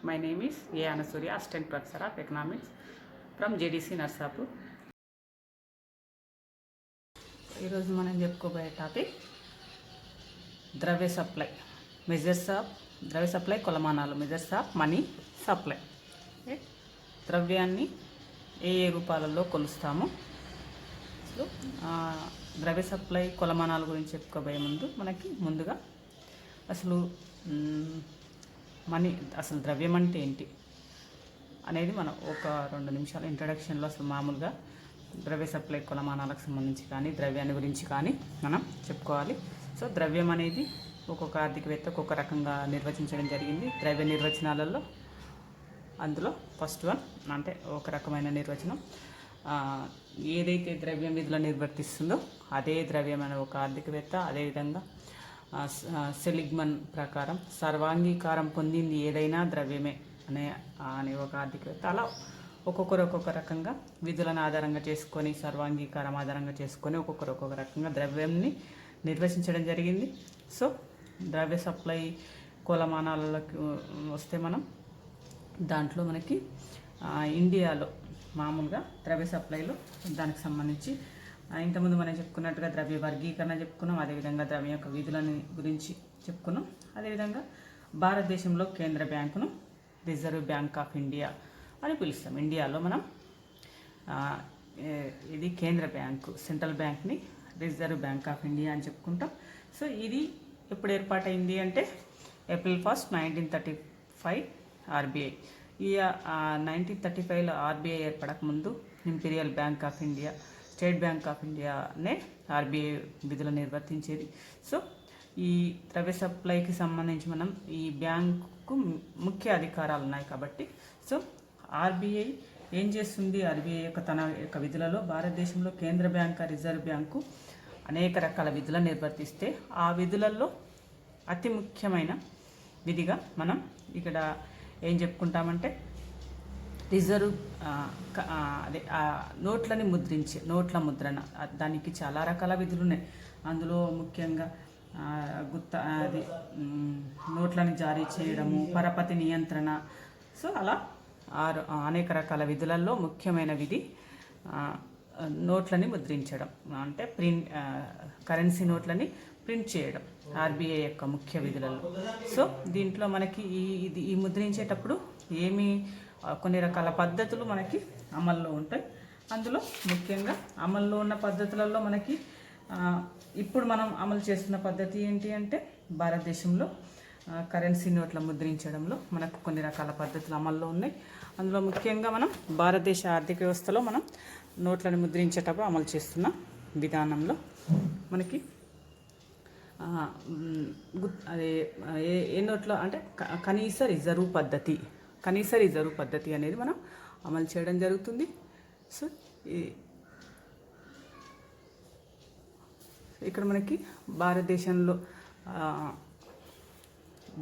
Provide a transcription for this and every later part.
My name is A. Anasurya, Assistant Professor of Economics from JDC Narsapur. ఈరోజు మనం చెప్పుకోబోయే topic ద్రవ్య supply, measures of ద్రవ్య supply కొలమానాలు, మెజర్స్ ఆఫ్ మనీ సప్లై. ద్రవ్యాన్ని ఏ రూపాలలో కొలుస్తాము. అసలు ద్రవ్య సప్లై కొలమానాల గురించి చెప్పుకోబోయే ముందుగా అసలు అసలు ద్రవ్యం అంటే ఏంటి అనేది మనం ఒక 2 నిమిషాల ఇంట్రడక్షన్లో అసలు మామూలుగా ద్రవ్య సప్లై కొలమానాలకు సంబంధించి కానీ ద్రవ్యాన్ని గురించి కానీ మనం చెప్పుకోవాలి. సో ద్రవ్యం అనేది ఒక్కొక్క ఆర్థికవేత్త ఒక్కొక్క రకంగా నిర్వచించడం జరిగింది. ద్రవ్య నిర్వచనాలలో అందులో ఫస్ట్ వన్ అంటే ఒక రకమైన నిర్వచనం, ఏదైతే ద్రవ్యం విధులు నిర్వర్తిస్తుందో అదే ద్రవ్యం అనే ఒక ఆర్థికవేత్త. అదేవిధంగా సెలిగ్మన్ ప్రకారం సర్వాంగీకారం పొందింది ఏదైనా ద్రవ్యమే అనే ఒక ఆర్థికవేత్త. అలా ఒక్కొక్కరు ఒక్కొక్క రకంగా విధులను ఆధారంగా చేసుకొని, సర్వాంగీకారం ఆధారంగా చేసుకొని ఒక్కొక్క రకంగా ద్రవ్యాన్ని నిర్వచించడం జరిగింది. సో ద్రవ్య సప్లై కొలమానాలకి వస్తే మనం దాంట్లో మనకి ఇండియాలో మామూలుగా ద్రవ్య సప్లైలో దానికి సంబంధించి ఇంతకుముందు మనం చెప్పుకున్నట్టుగా ద్రవ్య వర్గీకరణ చెప్పుకున్నాం, అదేవిధంగా ద్రవ్యం యొక్క విధులని గురించి చెప్పుకున్నాం. అదేవిధంగా భారతదేశంలో కేంద్ర బ్యాంకును రిజర్వ్ బ్యాంక్ ఆఫ్ ఇండియా అని పిలుస్తాం. ఇండియాలో మనం ఇది కేంద్ర బ్యాంకు, సెంట్రల్ బ్యాంక్ని రిజర్వ్ బ్యాంక్ ఆఫ్ ఇండియా అని చెప్పుకుంటాం. సో ఇది ఎప్పుడు ఏర్పాటైంది అంటే ఏప్రిల్ 1, 1935 ఆర్బీఐ. ఈ 1935లో ఆర్బీఐ ఏర్పడక ముందు Imperial Bank of India, State Bank of ఇండియానే ఆర్బీఐ విధులు నిర్వర్తించేది. సో ఈ ద్రవ్య సప్లైకి సంబంధించి మనం ఈ బ్యాంకుకు ముఖ్య అధికారాలు ఉన్నాయి కాబట్టి, సో ఆర్బీఐ ఏం చేస్తుంది, ఆర్బీఐ తన యొక్క విధులలో భారతదేశంలో కేంద్ర బ్యాంక్, రిజర్వ్ బ్యాంకు అనేక రకాల విధులను నిర్వర్తిస్తే ఆ విధులలో అతి ముఖ్యమైన విధిగా మనం ఇక్కడ ఏం చెప్పుకుంటామంటే రిజర్వ్ అదే నోట్లని ముద్రించే నోట్ల ముద్రణ. దానికి చాలా రకాల విధులు ఉన్నాయి. అందులో ముఖ్యంగా నోట్లను జారీ చేయడము, పరపతి నియంత్రణ. సో అలా అనేక రకాల విధులలో ముఖ్యమైన విధి నోట్లని ముద్రించడం, అంటే కరెన్సీ నోట్లని ప్రింట్ చేయడం ఆర్బీఐ యొక్క ముఖ్య విధులలో. సో దీంట్లో మనకి ఈ ముద్రించేటప్పుడు కొన్ని రకాల పద్ధతులు మనకి అమల్లో ఉంటాయి. అందులో ముఖ్యంగా అమల్లో ఉన్న పద్ధతులలో మనకి ఇప్పుడు మనం అమలు చేస్తున్న పద్ధతి ఏంటి అంటే భారతదేశంలో కరెన్సీ నోట్ల ముద్రించడంలో మనకు కొన్ని రకాల పద్ధతులు అమల్లో ఉన్నాయి. అందులో ముఖ్యంగా మనం భారతదేశ ఆర్థిక వ్యవస్థలో మనం నోట్లను ముద్రించేటప్పుడు అమలు చేస్తున్న విధానంలో మనకి అదే ఏ నోట్లో అంటే కనీస రిజర్వ్ పద్ధతి అనేది మనం అమలు చేయడం జరుగుతుంది. సో ఇక్కడ మనకి భారతదేశంలో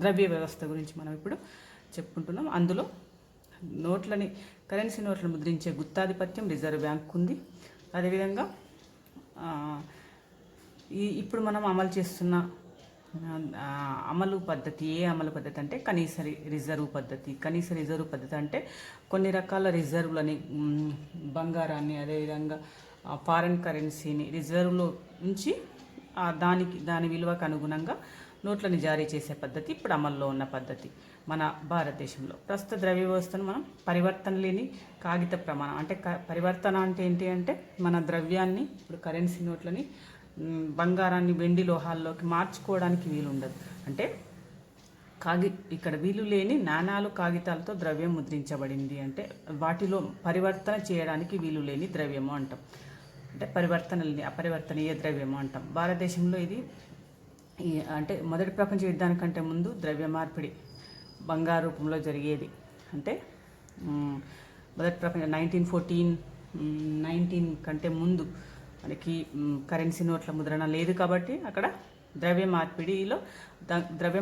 ద్రవ్య వ్యవస్థ గురించి మనం ఇప్పుడు చెప్పుకుంటున్నాం. అందులో కరెన్సీ నోట్లను ముద్రించే గుత్తాధిపత్యం రిజర్వ్ బ్యాంక్ ఉంది. అదేవిధంగా ఇప్పుడు మనం అమలు చేస్తున్న అమలు పద్ధతి అంటే కనీస రిజర్వ్ పద్ధతి అంటే కొన్ని రకాల రిజర్వులని, బంగారాన్ని, అదేవిధంగా ఫారెన్ కరెన్సీని రిజర్వ్లో ఉంచి దాని విలువకు అనుగుణంగా నోట్లను జారీ చేసే పద్ధతి ఇప్పుడు అమల్లో ఉన్న పద్ధతి మన భారతదేశంలో. ప్రస్తుత ద్రవ్య వ్యవస్థను మనం పరివర్తన లేని కాగిత ప్రమాణం అంటే పరివర్తన అంటే ఏంటి అంటే మన ద్రవ్యాన్ని, ఇప్పుడు కరెన్సీ నోట్లని, బంగారాన్ని వెండి లోహాల్లోకి మార్చుకోవడానికి వీలు ఉండదు. అంటే ఇక్కడ వీలు లేని నాణాలు, కాగితాలతో ద్రవ్యం ముద్రించబడింది అంటే వాటిలో పరివర్తన చేయడానికి వీలు లేని ద్రవ్యము అంటాం. అంటే అపరివర్తనీయ ద్రవ్యము అంటాం. భారతదేశంలో ఇది అంటే మొదటి ప్రపంచ యుద్ధానికంటే ముందు ద్రవ్య మార్పిడి బంగారు రూపంలో జరిగేది. అంటే మొదటి ప్రపంచ 1919 కంటే ముందు మనకి కరెన్సీ నోట్ల ముద్రణ లేదు కాబట్టి అక్కడ ద్రవ్య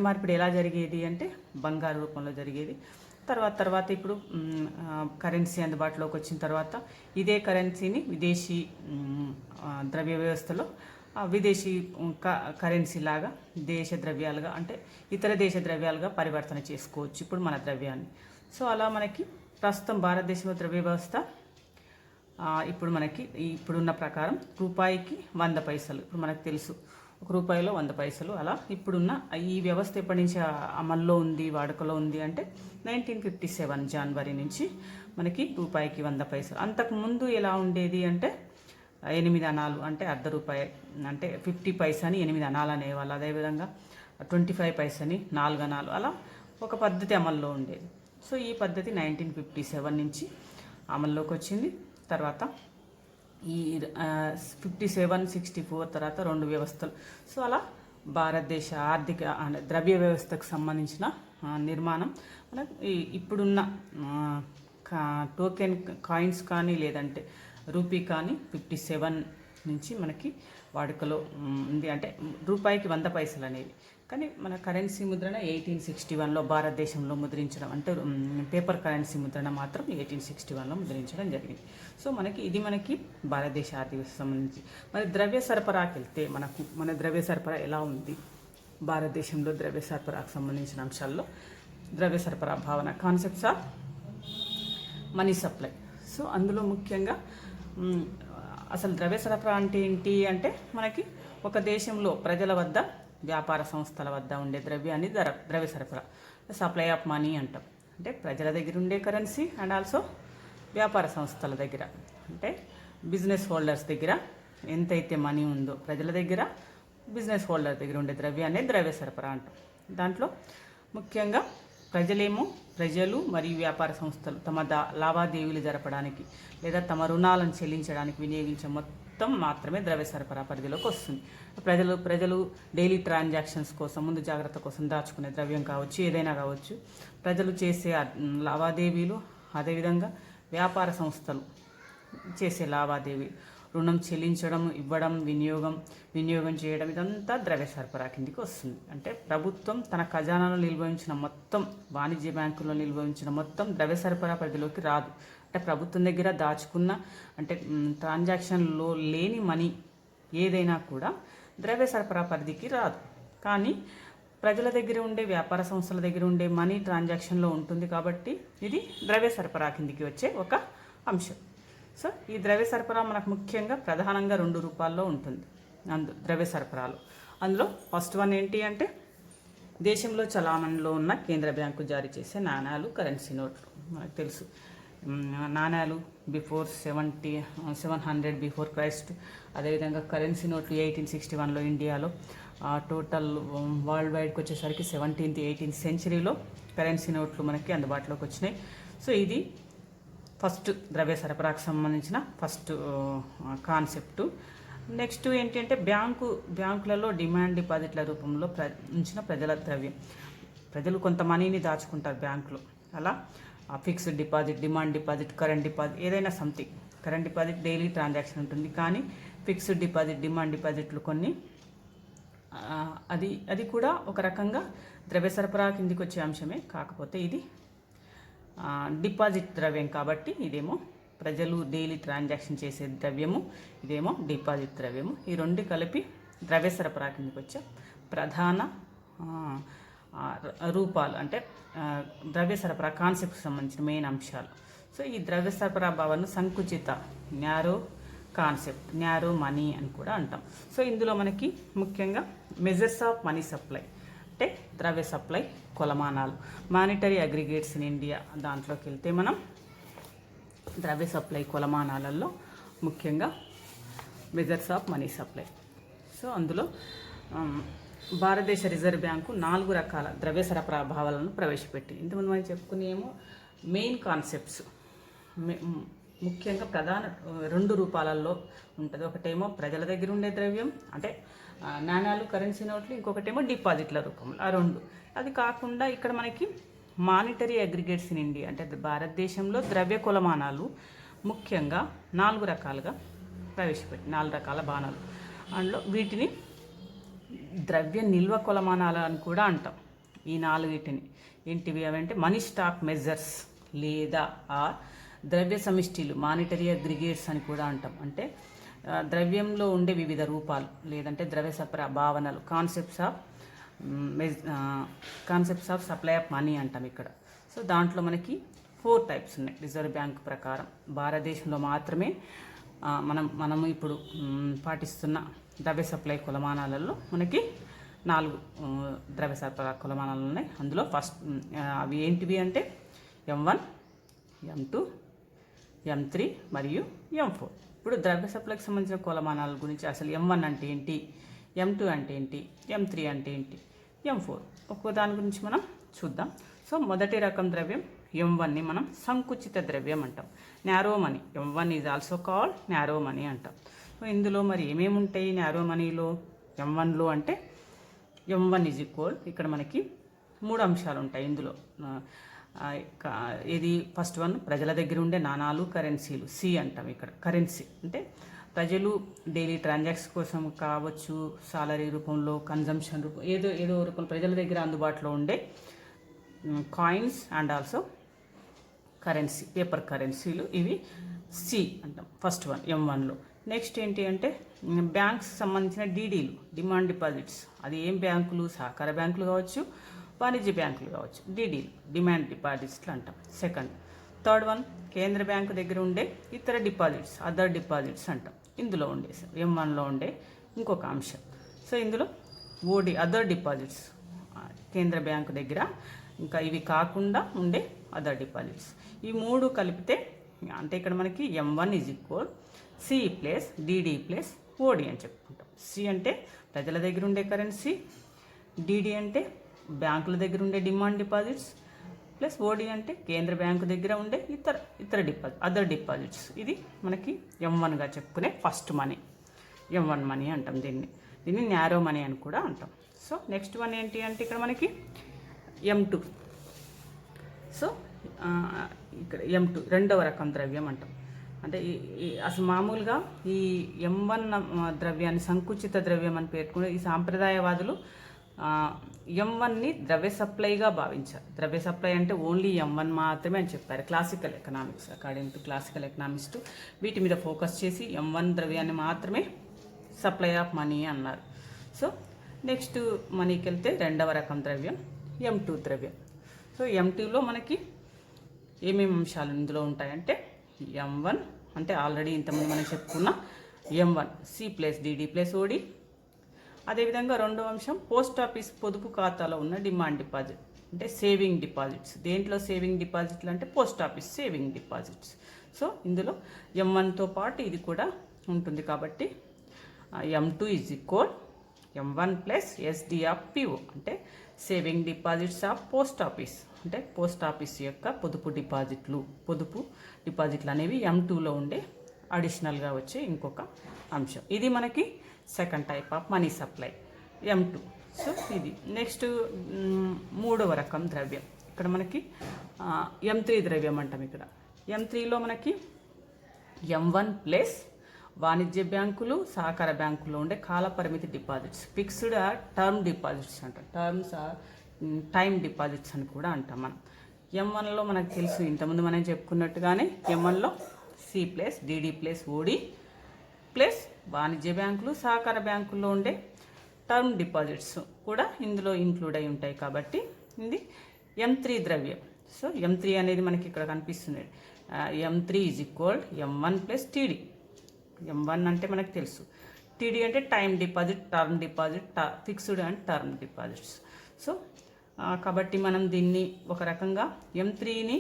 మార్పిడి ఎలా జరిగేది అంటే బంగారు రూపంలో జరిగేది. తర్వాత ఇప్పుడు కరెన్సీ అందుబాటులోకి వచ్చిన తర్వాత ఇదే కరెన్సీని విదేశీ ద్రవ్య వ్యవస్థలో విదేశీ కరెన్సీ లాగా దేశ ద్రవ్యాలుగా అంటే ఇతర దేశ ద్రవ్యాలుగా పరివర్తన చేసుకోవచ్చు ఇప్పుడు మన ద్రవ్యాన్ని. సో అలా మనకి ప్రస్తుతం భారతదేశంలో ద్రవ్య వ్యవస్థ ఇప్పుడు మనకి ఇప్పుడున్న ప్రకారం రూపాయికి 100 పైసలు. ఇప్పుడు మనకు తెలుసు ఒక రూపాయిలో 100 పైసలు. అలా ఇప్పుడున్న ఈ వ్యవస్థ ఎప్పటి నుంచి అమల్లో ఉంది, వాడుకలో ఉంది అంటే 1957 జనవరి నుంచి మనకి రూపాయికి 100 పైసలు. అంతకుముందు ఎలా ఉండేది అంటే 8 అణాలు అంటే అర్ధ రూపాయి అంటే 50 పైసాని 8 అణాలు అనేవాళ్ళు. అదేవిధంగా 25 పైసని 4 అణాలు, అలా ఒక పద్ధతి అమల్లో ఉండేది. సో ఈ పద్ధతి 1957 నుంచి అమల్లోకి వచ్చింది. తర్వాత ఈ 57, 64 తర్వాత 2 వ్యవస్థలు. సో అలా భారతదేశ ఆర్థిక ద్రవ్య వ్యవస్థకు సంబంధించిన నిర్మాణం మనకు ఇప్పుడున్న టోకెన్ కాయిన్స్ కానీ లేదంటే రూపీ కానీ 57 నుంచి మనకి వాడుకలో ఉంది. అంటే రూపాయికి 100 పైసలు అనేవి. కానీ మన కరెన్సీ ముద్రణ 1861లో భారతదేశంలో ముద్రించడం, అంటే పేపర్ కరెన్సీ ముద్రణ మాత్రం 1861లో ముద్రించడం జరిగింది. సో ఇది మనకి భారతదేశ ఆర్థిక సంబంధించి. మరి ద్రవ్య సరఫరాకి వెళ్తే మన ద్రవ్య సరఫరా ఎలా ఉంది భారతదేశంలో? ద్రవ్య సరఫరాకు సంబంధించిన అంశాల్లో ద్రవ్య సరఫరా భావన, concepts of money supply. So అందులో ముఖ్యంగా అసలు ద్రవ్య సరఫరా అంటే ఏంటి అంటే మనకి ఒక దేశంలో ప్రజల వద్ద, వ్యాపార సంస్థల వద్ద ఉండే ద్రవ్యాన్ని ద్రవ్య సరఫరా, సప్లై ఆఫ్ మనీ అంటాం. అంటే ప్రజల దగ్గర ఉండే కరెన్సీ అండ్ ఆల్సో వ్యాపార సంస్థల దగ్గర అంటే బిజినెస్ హోల్డర్స్ దగ్గర ఎంతైతే మనీ ఉందో ప్రజల దగ్గర, బిజినెస్ హోల్డర్ దగ్గర ఉండే ద్రవ్యాన్ని ద్రవ్య సరఫరా అంటాం. దాంట్లో ముఖ్యంగా ప్రజలు మరియు వ్యాపార సంస్థలు తమ లావాదేవీలు జరపడానికి లేదా తమ రుణాలను చెల్లించడానికి వినియోగించే మొత్తం మాత్రమే ద్రవ్య సరఫరా పరిధిలోకి వస్తుంది. ప్రజలు డైలీ ట్రాన్సాక్షన్స్ కోసం, ముందు జాగ్రత్త కోసం దాచుకునే ద్రవ్యం కావచ్చు, ఏదైనా కావచ్చు, ప్రజలు చేసే లావాదేవీలు, అదేవిధంగా వ్యాపార సంస్థలు చేసే లావాదేవీలు, రుణం చెల్లించడం, ఇవ్వడం, వినియోగం చేయడం, ఇదంతా ద్రవ్య సరఫరా కిందికి వస్తుంది. అంటే ప్రభుత్వం తన ఖజానాలో నిల్వ ఉంచిన మొత్తం, వాణిజ్య బ్యాంకుల్లో నిల్వ ఉంచిన మొత్తం ద్రవ్య సరఫరా పరిధిలోకి రాదు. అంటే ప్రభుత్వం దగ్గర దాచుకున్న అంటే ట్రాన్సాక్షన్లో లేని మనీ ఏదైనా కూడా ద్రవ్య సరఫరా పరిధికి రాదు. కానీ ప్రజల దగ్గర ఉండే, వ్యాపార సంస్థల దగ్గర ఉండే మనీ ట్రాన్సాక్షన్లో ఉంటుంది కాబట్టి ఇది ద్రవ్య సరఫరా కిందికి వచ్చే ఒక అంశం. సో ఈ ద్రవ్య సరఫరా మనకు ముఖ్యంగా ప్రధానంగా 2 రూపాల్లో ఉంటుంది ద్రవ్య సరఫరాలు. అందులో ఫస్ట్ వన్ ఏంటి అంటే దేశంలో చలామణిలో ఉన్న కేంద్ర బ్యాంకు జారీ చేసే నాణ్యాలు, కరెన్సీ నోట్లు. మనకు తెలుసు నాణ్యాలు బిఫోర్ 700 బిఫోర్ క్రైస్ట్, అదేవిధంగా కరెన్సీ నోట్లు 1861లో ఇండియాలో, టోటల్ వరల్డ్ వైడ్కి వచ్చేసరికి 17th, 18th సెంచరీలో కరెన్సీ నోట్లు మనకి అందుబాటులోకి వచ్చినాయి. సో ఇది ఫస్ట్ ద్రవ్య సరఫరాకు సంబంధించిన ఫస్ట్ కాన్సెప్టు. నెక్స్ట్ ఏంటంటే బ్యాంకులలో డిమాండ్ డిపాజిట్ల రూపంలో ఉంచిన ప్రజల ద్రవ్యం. ప్రజలు కొంత మనీని దాచుకుంటారు బ్యాంకులో. అలా fixed deposit, demand deposit, current deposit, ఏదైనా something. Current deposit daily transaction ఉంటుంది, కానీ ఫిక్స్డ్ డిపాజిట్, డిమాండ్ డిపాజిట్లు కొన్ని అది కూడా ఒక రకంగా ద్రవ్య సరఫరా కిందికి వచ్చే అంశమే. కాకపోతే ఇది డిపాజిట్ ద్రవ్యం కాబట్టి ఇదేమో ప్రజలు డైలీ ట్రాన్సాక్షన్ చేసే ద్రవ్యము, ఇదేమో డిపాజిట్ ద్రవ్యము. ఈ 2 కలిపి ద్రవ్య సరఫరా కిందకి వచ్చే ప్రధాన రూపాలు, అంటే ద్రవ్య సరఫరా కాన్సెప్ట్కి సంబంధించిన మెయిన్ అంశాలు. సో ఈ ద్రవ్య సరఫరా భావనను సంకుచిత, న్యారో కాన్సెప్ట్, న్యారో మనీ అని కూడా అంటాం. సో ఇందులో మనకి ముఖ్యంగా మెజర్స్ ఆఫ్ మనీ సప్లై అంటే ద్రవ్య సప్లై కొలమానాలు, మానిటరీ అగ్రిగేట్స్ ఇన్ ఇండియా, దాంట్లోకి వెళ్తే మనం ద్రవ్య సప్లై కొలమానాలలో ముఖ్యంగా measures of money supply. So అందులో భారతదేశ రిజర్వ్ బ్యాంకు 4 రకాల ద్రవ్య సరఫరా భావాలను ప్రవేశపెట్టింది. ఇంతకుముందు మనం చెప్పుకునేమో మెయిన్ కాన్సెప్ట్స్ ముఖ్యంగా ప్రధాన 2 రూపాలలో ఉంటుంది. ఒకటేమో ప్రజల దగ్గర ఉండే ద్రవ్యం అంటే నాణ్యాలు, కరెన్సీ నోట్లు, ఇంకొకటేమో డిపాజిట్ల రూపంలో, ఆ 2. అది కాకుండా ఇక్కడ మనకి మానిటరీ అగ్రిగేట్స్ ఇన్ ఇండియా అంటే భారతదేశంలో ద్రవ్య కొలమానాలు ముఖ్యంగా 4 రకాలుగా ప్రవేశపెట్టి 4 రకాల బాణాలు. అందులో వీటిని ద్రవ్య నిల్వ కొలమానాలు అని కూడా అంటాం. ఈ 4 ఏంటివి అవంటే మనీ స్టాక్ మెజర్స్ లేదా ద్రవ్య సమిష్టిలు, మానిటరీ అగ్రిగేట్స్ అని కూడా అంటాం. అంటే ద్రవ్యంలో ఉండే వివిధ రూపాలు లేదంటే ద్రవ్య సరఫరా భావనలు, concepts of supply of money అంటాం ఇక్కడ. సో దాంట్లో మనకి 4 టైప్స్ ఉన్నాయి రిజర్వ్ బ్యాంక్ ప్రకారం. భారతదేశంలో మాత్రమే మనం ఇప్పుడు పాటిస్తున్న ద్రవ్య సప్లై కొలమానాలలో మనకి 4 ద్రవ్య సరఫరా కొలమానాలు ఉన్నాయి. అందులో ఫస్ట్ అవి ఏంటివి అంటే M1, M2, M3 మరియు M4. ఇప్పుడు ద్రవ్య సప్లైకి సంబంధించిన కొలమానాల గురించి అసలు M1 అంటే ఏంటి, M2 అంటే ఏంటి, M3 అంటే ఏంటి, M4 ఒక్కో దాని గురించి మనం చూద్దాం. సో మొదటి రకం ద్రవ్యం M1ని మనం సంకుచిత ద్రవ్యం అంటాం, narrow money. M1 is also called narrow money అంటాం. సో ఇందులో మరి ఏమేమి ఉంటాయి నారో మనీలో, M1లో అంటే M1 ఈజ్ ఈక్వల్, ఇక్కడ మనకి 3 అంశాలు ఉంటాయి ఇందులో. ఇది ఫస్ట్ వన్ ప్రజల దగ్గర ఉండే నాణాలు, కరెన్సీలు. సి అంటాం ఇక్కడ. కరెన్సీ అంటే ప్రజలు డైలీ ట్రాన్సాక్షన్ కోసం కావచ్చు, సాలరీ రూపంలో, కన్జంప్షన్ రూపం, ఏదో రూపంలో ప్రజల దగ్గర అందుబాటులో ఉండే coins and also currency, paper కరెన్సీలు. ఇవి సి అంటాం ఫస్ట్ వన్ M1లో. నెక్స్ట్ ఏంటి అంటే బ్యాంక్స్ సంబంధించిన డీడీలు, డిమాండ్ డిపాజిట్స్. అది ఏం బ్యాంకులు, సహకార బ్యాంకులు కావచ్చు, వాణిజ్య బ్యాంకులు కావచ్చు. డీడీలు, డిమాండ్ డిపాజిట్స్లు అంటాం. సెకండ్. థర్డ్ వన్ కేంద్ర బ్యాంకు దగ్గర ఉండే ఇతర డిపాజిట్స్, అదర్ డిపాజిట్స్ అంటాం. ఇందులో ఉండే M1లో ఉండే ఇంకొక అంశం. సో ఇందులో ఓడి, అదర్ డిపాజిట్స్, కేంద్ర బ్యాంకు దగ్గర ఇంకా ఇవి కాకుండా ఉండే అదర్ డిపాజిట్స్. ఈ 3 కలిపితే అంటే ఇక్కడ మనకి M1 is equal C plus DD plus OD అని చెప్పుకుంటాం. సి అంటే ప్రజల దగ్గర ఉండే కరెన్సీ, డిడి అంటే బ్యాంకుల దగ్గర ఉండే డిమాండ్ డిపాజిట్స్, ప్లస్ ఓడి అంటే కేంద్ర బ్యాంకు దగ్గర ఉండే ఇతర అదర్ డిపాజిట్స్. ఇది మనకి M1గా చెప్పుకునే ఫస్ట్ మనీ, M1 మనీ అంటాం. దీన్ని నారో మనీ అని కూడా అంటాం. సో నెక్స్ట్ వన్ ఏంటి అంటే ఇక్కడ మనకి M2. సో ఇక్కడ M2 రెండవ రకం ద్రవ్యం అంటాం. అంటే అసలు మామూలుగా ఈ M1 ద్రవ్యాన్ని సంకుచిత ద్రవ్యం అని పేర్కొనే ఈ సాంప్రదాయవాదులు M1ని ద్రవ్య సప్లైగా భావించారు. ద్రవ్య సప్లై అంటే ఓన్లీ M1 మాత్రమే అని చెప్పారు. Classical economics, according to classical economics వీటి మీద ఫోకస్ చేసి M1 ద్రవ్యాన్ని మాత్రమే సప్లై ఆఫ్ మనీ అన్నారు. సో నెక్స్ట్ మనీకి వెళ్తే రెండవ రకం ద్రవ్యం M2 ద్రవ్యం. సో M2లో మనకి ఏమేమి అంశాలు ఇందులో ఉంటాయంటే M1 అంటే ఆల్రెడీ ఇంతకుముందు మనం చెప్పుకున్న M1 C plus DD plus OD. అదేవిధంగా రెండో అంశం పోస్ట్ ఆఫీస్ పొదుపు ఖాతాలో ఉన్న డిమాండ్ డిపాజిట్ అంటే సేవింగ్ డిపాజిట్స్. దేంట్లో సేవింగ్ డిపాజిట్లు అంటే post office saving deposits. So ఇందులో M1తో పాటు ఇది కూడా ఉంటుంది కాబట్టి M2 is equal M1 plus SD of PO అంటే saving deposits of post office అంటే పోస్ట్ ఆఫీస్ యొక్క పొదుపు డిపాజిట్లు అనేవి M2లో ఉండే అడిషనల్గా వచ్చే ఇంకొక అంశం. ఇది మనకి second type of money supply M2. So ఇది నెక్స్ట్ మూడవ రకం ద్రవ్యం. ఇక్కడ మనకి M3 ద్రవ్యం అంటాం. ఇక్కడ M3లో మనకి M1 ప్లస్ వాణిజ్య బ్యాంకులు, సహకార బ్యాంకుల్లో ఉండే కాల పరిమితి డిపాజిట్స్, ఫిక్స్డ్ టర్మ్ డిపాజిట్స్ అంటాం. టర్మ్స్ టైమ్ డిపాజిట్స్ అని కూడా అంటాం మనం. M1లో మనకు తెలుసు, ఇంతకుముందు మనం చెప్పుకున్నట్టుగానే M1లో సి ప్లస్ డిడి ప్లస్ ఓడి ప్లస్ వాణిజ్య బ్యాంకులు, సహకార బ్యాంకుల్లో ఉండే టర్మ్ డిపాజిట్స్ కూడా ఇందులో ఇంక్లూడ్ అయి ఉంటాయి కాబట్టి ఇది M3 ద్రవ్యం. సో M3 అనేది మనకి ఇక్కడ కనిపిస్తుంది. M3 is equal M1 plus TD. M1 అంటే మనకు తెలుసు, టీడీ అంటే time deposit, term deposit, fixed and term deposits. So కాబట్టి మనం దీన్ని ఒక రకంగా M3ని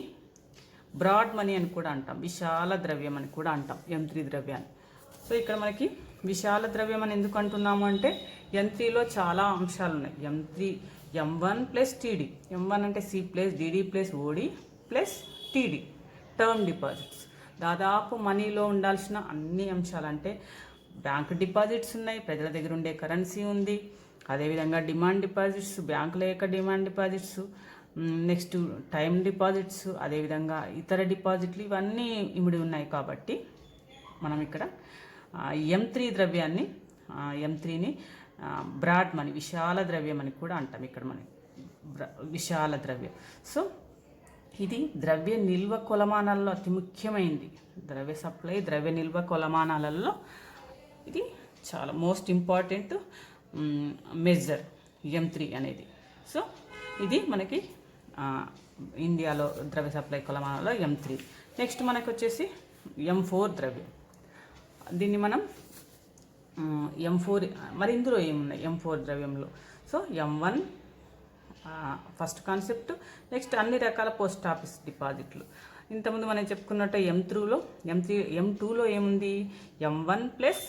బ్రాడ్ మనీ అని కూడా అంటాం, విశాల ద్రవ్యం అని కూడా అంటాం M3 ద్రవ్యాన్ని. సో ఇక్కడ మనకి విశాల ద్రవ్యం అని ఎందుకు అంటున్నాము అంటే M3లో చాలా అంశాలు ఉన్నాయి. M1 plus TD. M1 అంటే సి ప్లస్ డిడి ప్లస్ ఓడి ప్లస్ టీడీ టర్మ్ డిపాజిట్స్. దాదాపు మనీలో ఉండాల్సిన అన్ని అంశాలు అంటే బ్యాంక్ డిపాజిట్స్ ఉన్నాయి, ప్రజల దగ్గర ఉండే కరెన్సీ ఉంది, అదేవిధంగా డిమాండ్ డిపాజిట్స్, బ్యాంకుల యొక్క demand deposits, next time deposits, అదేవిధంగా ఇతర డిపాజిట్లు ఇవన్నీ ఇమిడి ఉన్నాయి. కాబట్టి మనం ఇక్కడ M3 ద్రవ్యాన్ని M3ని బ్రాడ్ మనీ, విశాల ద్రవ్యం అని కూడా అంటాం. ఇక్కడ మనకి విశాల ద్రవ్యం. సో ఇది ద్రవ్య నిల్వ కొలమానాల్లో అతి ముఖ్యమైనది. ద్రవ్య సప్లై, ద్రవ్య నిల్వ కొలమానాలలో ఇది చాలా మోస్ట్ ఇంపార్టెంట్ మెజర్ M3 అనేది. సో ఇది మనకి ఇండియాలో ద్రవ్య సప్లై కొలమానంలో M3. నెక్స్ట్ మనకు వచ్చేసి M4 ద్రవ్యం. దీన్ని మనం M4, మరి ఇందులో ఏమున్నాయి M4 ద్రవ్యంలో? So M1 first concept. Next అన్ని రకాల పోస్ట్ ఆఫీస్ డిపాజిట్లు. ఇంతకుముందు మనం చెప్పుకున్నట్టు M2లో ఏముంది? M1 plus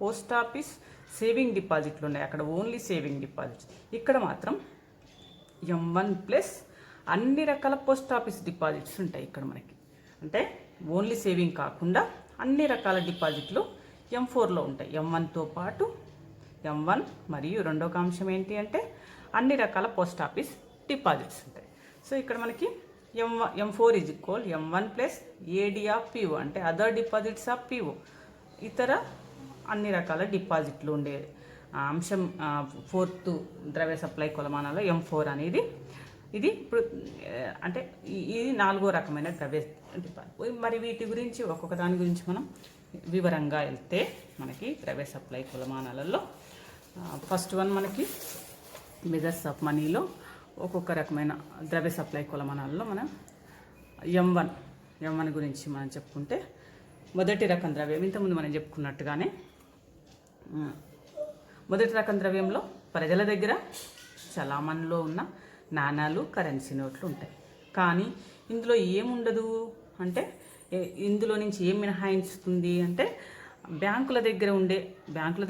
post office saving డిపాజిట్లు ఉన్నాయి, అక్కడ ఓన్లీ సేవింగ్ డిపాజిట్స్. ఇక్కడ మాత్రం M1 ప్లస్ అన్ని రకాల పోస్ట్ ఆఫీస్ డిపాజిట్స్ ఉంటాయి ఇక్కడ మనకి. అంటే ఓన్లీ సేవింగ్ కాకుండా అన్ని రకాల డిపాజిట్లు M4లో ఉంటాయి. M1తో పాటు M1 మరియు రెండవ అంశం ఏంటి అంటే అన్ని రకాల పోస్ట్ ఆఫీస్ డిపాజిట్స్ ఉంటాయి. సో ఇక్కడ మనకి M4 is equal M1 plus AD of PO, అంటే అదర్ డిపాజిట్స్ ఆఫ్ PO, ఇతర అన్ని రకాల డిపాజిట్లు ఉండే అంశం 4th ద్రవ్య సప్లై కొలమానంలో M4 అనేది. ఇది ఇప్పుడు అంటే ఇది 4వ రకమైన ద్రవ్య డిపాజిట్. మరి వీటి గురించి ఒక్కొక్క దాని గురించి మనం వివరంగా వెళ్తే మనకి ద్రవ్య సప్లై కొలమానాలలో ఫస్ట్ వన్ మనకి మెజర్స్ ఆఫ్ మనీలో ఒక్కొక్క రకమైన ద్రవ్య సప్లై కొలమానాలలో మనం M1 గురించి మనం చెప్పుకుంటే, మొదటి రకం ద్రవ్యం ఇంతకుముందు మనం చెప్పుకున్నట్టుగానే మొదటి రకం ద్రవ్యంలో ప్రజల దగ్గర చలామణిలో ఉన్న నాణాలు, కరెన్సీ నోట్లు ఉంటాయి. కానీ ఇందులో ఏముండదు అంటే, ఇందులో నుంచి ఏం మినహాయించుతుంది అంటే బ్యాంకుల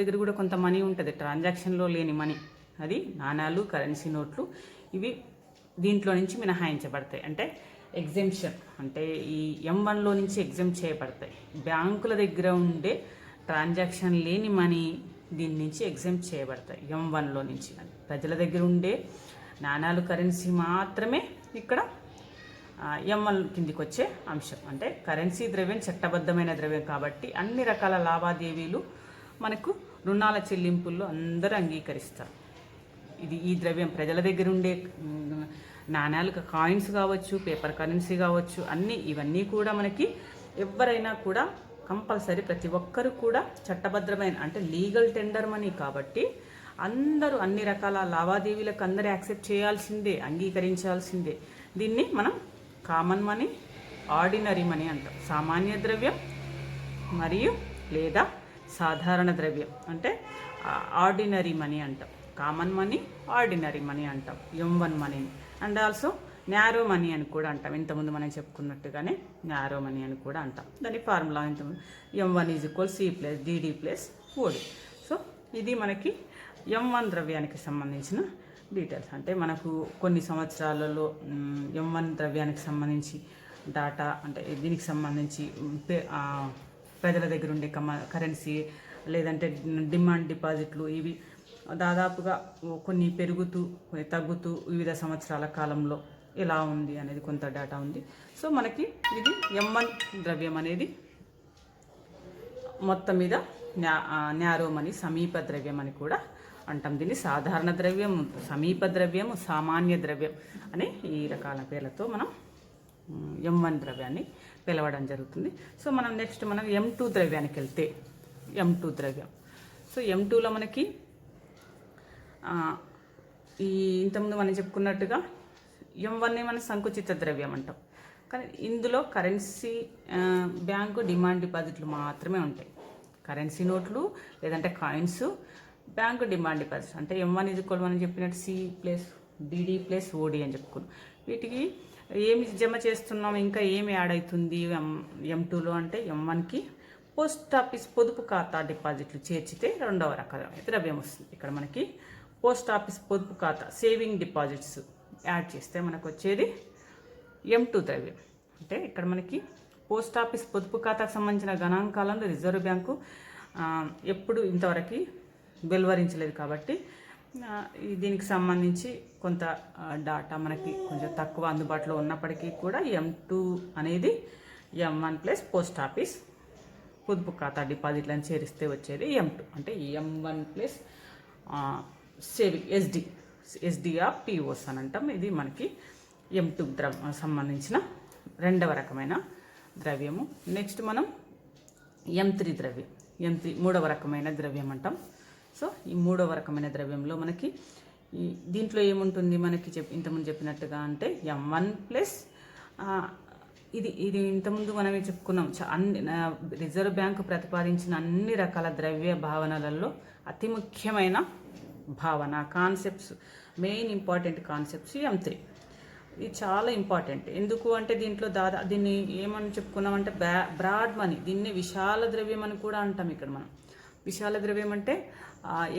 దగ్గర కూడా కొంత మనీ ఉంటుంది, ట్రాన్సాక్షన్లో లేని మనీ, అది నాణాలు, కరెన్సీ నోట్లు, ఇవి దీంట్లో నుంచి మినహాయించబడతాయి. అంటే ఎగ్జెంప్షన్, అంటే ఈ M1లో నుంచి ఎగ్జెంప్ట్ చేయబడతాయి. బ్యాంకుల దగ్గర ఉండే ట్రాన్సాక్షన్ లేని మనీ దీని నుంచి ఎగ్జెంప్ట్ చేయబడతాయి M1లో నుంచి. ప్రజల దగ్గర ఉండే నాణాలు, కరెన్సీ మాత్రమే ఇక్కడ M1 కిందికి వచ్చే అంశం. అంటే కరెన్సీ ద్రవ్యం చట్టబద్ధమైన ద్రవ్యం కాబట్టి అన్ని రకాల లావాదేవీలు మనకు రుణాల చెల్లింపుల్లో అందరూ అంగీకరిస్తారు. ఈ ద్రవ్యం ప్రజల దగ్గర ఉండే నాణ్యాలు, కాయిన్స్ కావచ్చు, పేపర్ కరెన్సీ కావచ్చు, ఇవన్నీ కూడా మనకి ఎవరైనా కూడా కంపల్సరీ, ప్రతి ఒక్కరు కూడా చట్టబద్ధమైన అంటే లీగల్ టెండర్ మనీ కాబట్టి అందరూ అన్ని రకాల లావాదేవీలకు అందరూ యాక్సెప్ట్ చేయాల్సిందే, అంగీకరించాల్సిందే. దీన్ని మనం కామన్ మనీ, ఆర్డినరీ మనీ అంటాం. సామాన్య ద్రవ్యం మరియు లేదా సాధారణ ద్రవ్యం అంటే ఆర్డినరీ మనీ అంటాం. కామన్ మనీ, ఆర్డినరీ మనీ అంటాం M1 మనీని. అండ్ ఆల్సో న్యారో మనీ అని కూడా అంటాం. ఇంతకుముందు మనం చెప్పుకున్నట్టుగానే న్యారో మనీ అని కూడా అంటాం. దాని ఫార్ములా ఇంతకుముందు M1 is equal C plus DD plus OD. So ఇది మనకి M1 ద్రవ్యానికి సంబంధించిన డీటెయిల్స్. అంటే మనకు కొన్ని సంవత్సరాలలో M1 ద్రవ్యానికి సంబంధించి డాటా, అంటే దీనికి సంబంధించి ప్రజల దగ్గర ఉండే కరెన్సీ లేదంటే డిమాండ్ డిపాజిట్లు, ఇవి దాదాపుగా కొన్ని పెరుగుతూ కొన్ని తగ్గుతూ వివిధ సంవత్సరాల కాలంలో ఎలా ఉంది అనేది కొంత డేటా ఉంది. సో మనకి ఇది M1 ద్రవ్యం అనేది మొత్తం మీద న్యారో మనీ, సమీప ద్రవ్యం అని కూడా అంటాం. దీన్ని సాధారణ ద్రవ్యం, సమీప ద్రవ్యం, సామాన్య ద్రవ్యం అనే ఈ రకాల పేర్లతో మనం M1 ద్రవ్యాన్ని పిలవడం జరుగుతుంది. సో మనం నెక్స్ట్ M2 ద్రవ్యానికి వెళ్తే, M2 ద్రవ్యం. సో M2లో మనకి ఇంతకుముందు మనం చెప్పుకున్నట్టుగా M1ని మనం సంకుచిత ద్రవ్యం అంటాం. కానీ ఇందులో కరెన్సీ, బ్యాంకు డిమాండ్ డిపాజిట్లు మాత్రమే ఉంటాయి. కరెన్సీ నోట్లు లేదంటే కాయిన్స్, బ్యాంకు డిమాండ్ డిపాజిట్స్. అంటే M1 ఈజ్ ఈక్వల్ మనం చెప్పినట్టు C plus DD plus OD అని చెప్పుకున్నాం. వీటికి ఏమి జమ చేస్తున్నాం, ఇంకా ఏమి యాడ్ అవుతుంది M2లో అంటే M1కి పోస్ట్ ఆఫీస్ పొదుపు ఖాతా డిపాజిట్లు చేర్చితే రెండవ రకమైన ద్రవ్యం వస్తుంది. ఇక్కడ మనకి పోస్ట్ ఆఫీస్ పొదుపు ఖాతా సేవింగ్ డిపాజిట్స్ యాడ్ చేస్తే మనకు వచ్చేది M2 ద్రవ్యం. అంటే ఇక్కడ మనకి పోస్ట్ ఆఫీస్ పొదుపు ఖాతాకు సంబంధించిన గణాంకాలను రిజర్వ్ బ్యాంకు ఎప్పుడు ఇంతవరకు వెలువరించలేదు కాబట్టి దీనికి సంబంధించి కొంత డాటా మనకి కొంచెం తక్కువ అందుబాటులో ఉన్నప్పటికీ కూడా M2 అనేది M1 ప్లస్ పోస్ట్ ఆఫీస్ పొదుపు ఖాతా డిపాజిట్లను చేరిస్తే వచ్చేది M2. అంటే M1 plus saving SD of POs అని అంటాం. ఇది మనకి M2 సంబంధించిన రెండవ రకమైన ద్రవ్యము. నెక్స్ట్ మనం M3 ద్రవ్యం. M3 మూడవ రకమైన ద్రవ్యం అంటాం. సో ఈ మూడవ రకమైన ద్రవ్యంలో మనకి దీంట్లో ఏముంటుంది మనకి ఇంతకుముందు చెప్పినట్టుగా అంటే M1 ప్లస్ ఇది ఇంతకుముందు మనమే చెప్పుకున్నాం. అన్ని రిజర్వ్ బ్యాంకు ప్రతిపాదించిన అన్ని రకాల ద్రవ్య భావనలలో అతి ముఖ్యమైన భావన concepts, main important concepts M3. ఇది చాలా ఇంపార్టెంట్. ఎందుకు అంటే దీంట్లో దీన్ని ఏమని చెప్పుకున్నామంటే బ్రాడ్ మనీ, దీన్ని విశాల ద్రవ్యం అని కూడా అంటాం. ఇక్కడ మనం విశాల ద్రవ్యం అంటే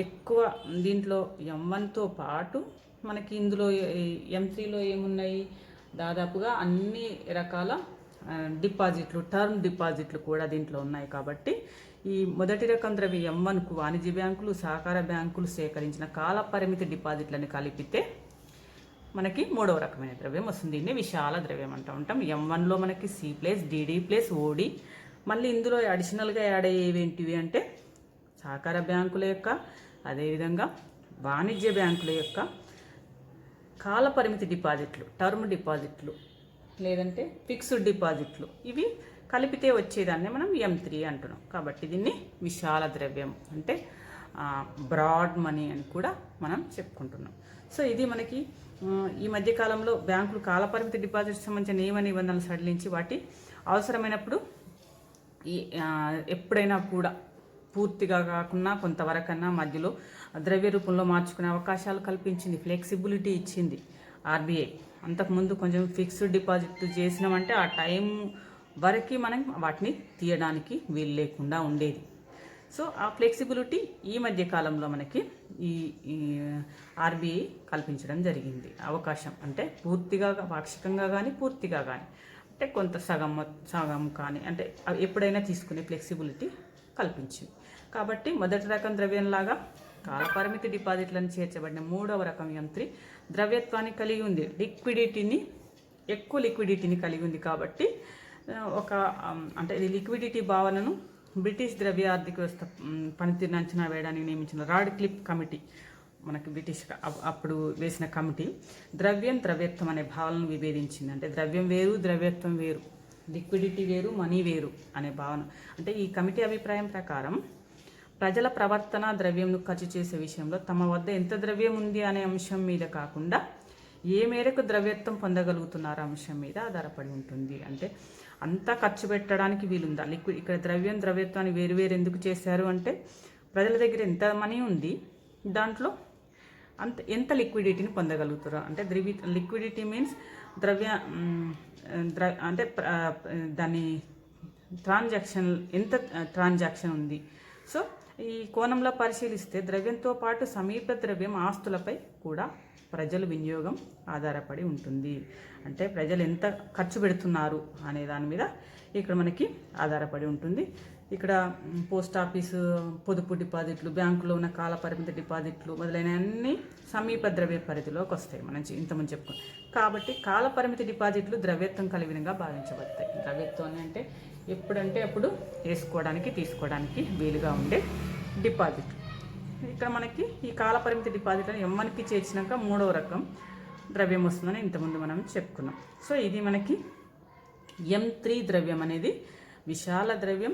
ఎక్కువ దీంట్లో M1తో పాటు మనకి ఇందులో M3లో ఏమున్నాయి, దాదాపుగా అన్ని రకాల డిపాజిట్లు, టర్మ్ డిపాజిట్లు కూడా దీంట్లో ఉన్నాయి. కాబట్టి ఈ మొదటి రకం ద్రవ్యం M1కు వాణిజ్య బ్యాంకులు, సహకార బ్యాంకులు సేకరించిన కాల పరిమితి డిపాజిట్లను కలిపితే మనకి మూడవ రకమైన ద్రవ్యం వస్తుంది. దీన్ని విశాల ద్రవ్యం అంటూ ఉంటాం. M1లో మనకి C+DD+OD, మళ్ళీ ఇందులో అడిషనల్గా యాడ్ అయ్యేవేంటివి అంటే సహకార బ్యాంకుల యొక్క, అదేవిధంగా వాణిజ్య బ్యాంకుల యొక్క కాల పరిమితి డిపాజిట్లు, టర్మ్ డిపాజిట్లు లేదంటే ఫిక్స్డ్ డిపాజిట్లు, ఇవి కలిపితే వచ్చేదాన్ని మనం M3 అంటున్నాం. కాబట్టి దీన్ని విశాల ద్రవ్యం అంటే బ్రాడ్ మనీ అని కూడా మనం చెప్పుకుంటున్నాం. సో ఇది మనకి ఈ మధ్యకాలంలో బ్యాంకులు కాలపరిమితి డిపాజిట్ సంబంధించిన నియమ నిబంధనలు సడలించి వాటి అవసరమైనప్పుడు ఎప్పుడైనా కూడా పూర్తిగా కాకుండా కొంతవరకన్నా మధ్యలో ద్రవ్య రూపంలో మార్చుకునే అవకాశాలు కల్పించింది, ఫ్లెక్సిబిలిటీ ఇచ్చింది RBI. అంతకుముందు కొంచెం ఫిక్స్డ్ డిపాజిట్ చేసినామంటే ఆ టైం వరకు మనం వాటిని తీయడానికి వీలు లేకుండా ఉండేది. సో ఆ ఫ్లెక్సిబిలిటీ ఈ మధ్య కాలంలో మనకి ఈ RBI కల్పించడం జరిగింది. అవకాశం అంటే పూర్తిగా పాక్షికంగా కానీ పూర్తిగా కానీ అంటే కొంత సగం కానీ అంటే ఎప్పుడైనా తీసుకునే ఫ్లెక్సిబిలిటీ కల్పించింది. కాబట్టి మొదటి రకం ద్రవ్యంలాగా కాలపరిమితి డిపాజిట్లను చేర్చబడిన మూడవ రకం M3 ద్రవ్యత్వాన్ని కలిగి ఉంది, ఎక్కువ లిక్విడిటీని కలిగి ఉంది. కాబట్టి అంటే ఇది లిక్విడిటీ భావనను బ్రిటిష్ ద్రవ్య ఆర్థిక వ్యవస్థ పనితీరును అంచనా వేయడానికి నియమించిన రాడ్క్లిఫ్ కమిటీ, మనకి బ్రిటిష్ అప్పుడు వేసిన కమిటీ ద్రవ్యత్వం అనే భావనను విభేదించింది. అంటే ద్రవ్యం వేరు, ద్రవ్యత్వం వేరు, లిక్విడిటీ వేరు, మనీ వేరు అనే భావన. అంటే ఈ కమిటీ అభిప్రాయం ప్రకారం ప్రజల ప్రవర్తన ద్రవ్యంను ఖర్చు చేసే విషయంలో తమ వద్ద ఎంత ద్రవ్యం ఉంది అనే అంశం మీద కాకుండా ఏ మేరకు ద్రవ్యత్వం పొందగలుగుతున్నారు అంశం మీద ఆధారపడి ఉంటుంది. అంటే అంతా ఖర్చు పెట్టడానికి వీలుందా, ఇక్కడ ద్రవ్యత్వాన్ని వేరు ఎందుకు చేశారు అంటే ప్రజల దగ్గర ఎంత మనీ ఉంది, దాంట్లో ఎంత లిక్విడిటీని పొందగలుగుతారు. అంటే లిక్విడిటీ మీన్స్ అంటే దాని ఎంత ట్రాన్సాక్షన్ ఉంది. సో ఈ కోణంలో పరిశీలిస్తే ద్రవ్యంతో పాటు సమీప ద్రవ్యం ఆస్తులపై కూడా ప్రజల వినియోగం ఆధారపడి ఉంటుంది. అంటే ప్రజలు ఎంత ఖర్చు పెడుతున్నారు అనే దాని మీద ఇక్కడ మనకి ఆధారపడి ఉంటుంది. ఇక్కడ పోస్ట్ ఆఫీసు పొదుపు డిపాజిట్లు, బ్యాంకులో ఉన్న కాల పరిమితి డిపాజిట్లు మొదలైన అన్ని సమీప ద్రవ్య పరిధిలోకి వస్తాయి. మనం ఇంతకుముందు చెప్పుకున్నాం. కాబట్టి కాల పరిమితి డిపాజిట్లు ద్రవ్యత్వం కలిగినగా భావించబడతాయి. ద్రవ్యత్వం అంటే ఎప్పుడంటే అప్పుడు వేసుకోవడానికి, తీసుకోవడానికి వీలుగా ఉండే డిపాజిట్. ఇక్కడ మనకి ఈ కాల పరిమితి డిపాజిట్లను M1కి చేర్చినాక మూడవ రకం ద్రవ్యం వస్తుందని ఇంతకుముందు మనం చెప్పుకున్నాం. సో ఇది మనకి M3 ద్రవ్యం అనేది విశాల ద్రవ్యం.